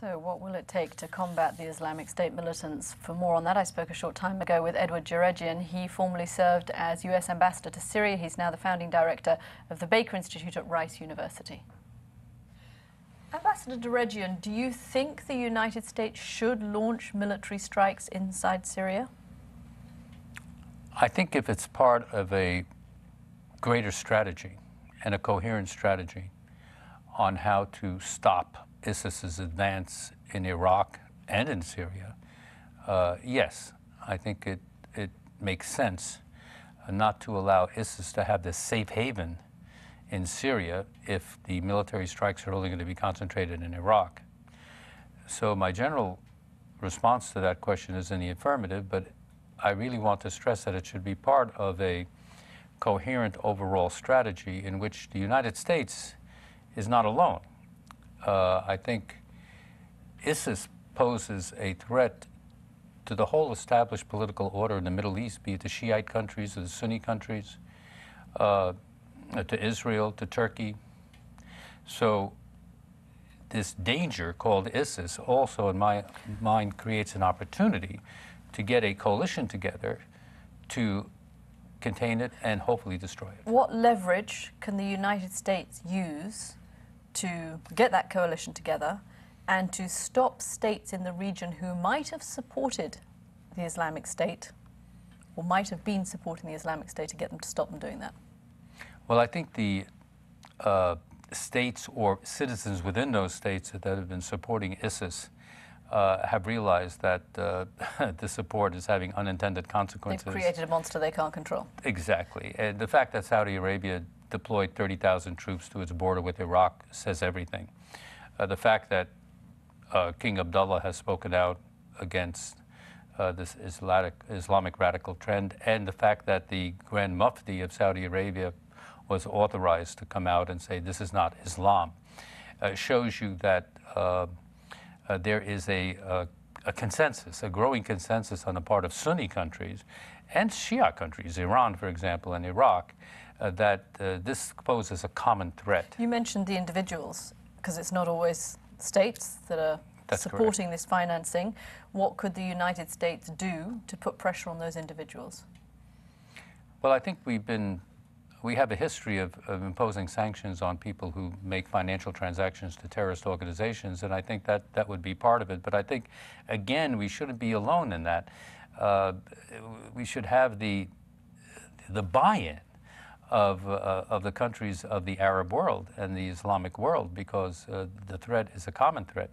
So what will it take to combat the Islamic State militants? For more on that, I spoke a short time ago with Djerejian. He formerly served as US Ambassador to Syria. He's now the founding director of the Baker Institute at Rice University. Ambassador Djerejian, do you think the United States should launch military strikes inside Syria? I think if it's part of a greater strategy and a coherent strategy on how to stop ISIS's advance in Iraq and in Syria, yes, I think it makes sense not to allow ISIS to have this safe haven in Syria if the military strikes are only going to be concentrated in Iraq. So my general response to that question is in the affirmative, but I really want to stress that it should be part of a coherent overall strategy in which the United States is not alone. I think ISIS poses a threat to the whole established political order in the Middle East, be it the Shiite countries or the Sunni countries, to Israel, to Turkey. So this danger called ISIS also, in my mind, creates an opportunity to get a coalition together to contain it and hopefully destroy it. What leverage can the United States use to get that coalition together and to stop states in the region who might have supported the Islamic State or might have been supporting the Islamic State, to get them to stop them doing that? Well, I think the states or citizens within those states that have been supporting ISIS have realized that the support is having unintended consequences. They've created a monster they can't control. Exactly. And the fact that Saudi Arabia deployed 30,000 troops to its border with Iraq says everything. The fact that King Abdullah has spoken out against this Islamic radical trend, and the fact that the Grand Mufti of Saudi Arabia was authorized to come out and say this is not Islam, shows you that there is a consensus, a growing consensus on the part of Sunni countries and Shia countries, Iran, for example, and Iraq, that this poses a common threat. You mentioned the individuals, because it's not always states that are supporting this financing. What could the United States do to put pressure on those individuals? Well, I think we have a history of imposing sanctions on people who make financial transactions to terrorist organizations, and I think that would be part of it. But I think, again, we shouldn't be alone in that. We should have the buy-in of the countries of the Arab world and the Islamic world, because the threat is a common threat.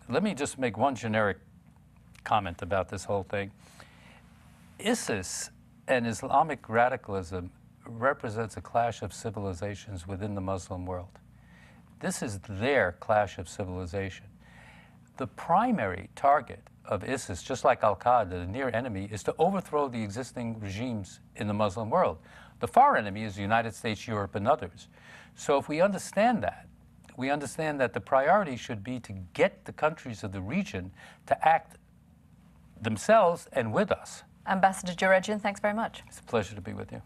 Let me just make one generic comment about this whole thing. ISIS and Islamic radicalism represents a clash of civilizations within the Muslim world. This is their clash of civilization. The primary target of ISIS, just like Al-Qaeda, the near enemy, is to overthrow the existing regimes in the Muslim world. The far enemy is the United States, Europe, and others. So if we understand that, we understand that the priority should be to get the countries of the region to act themselves and with us. Ambassador Djerejian, thanks very much. It's a pleasure to be with you.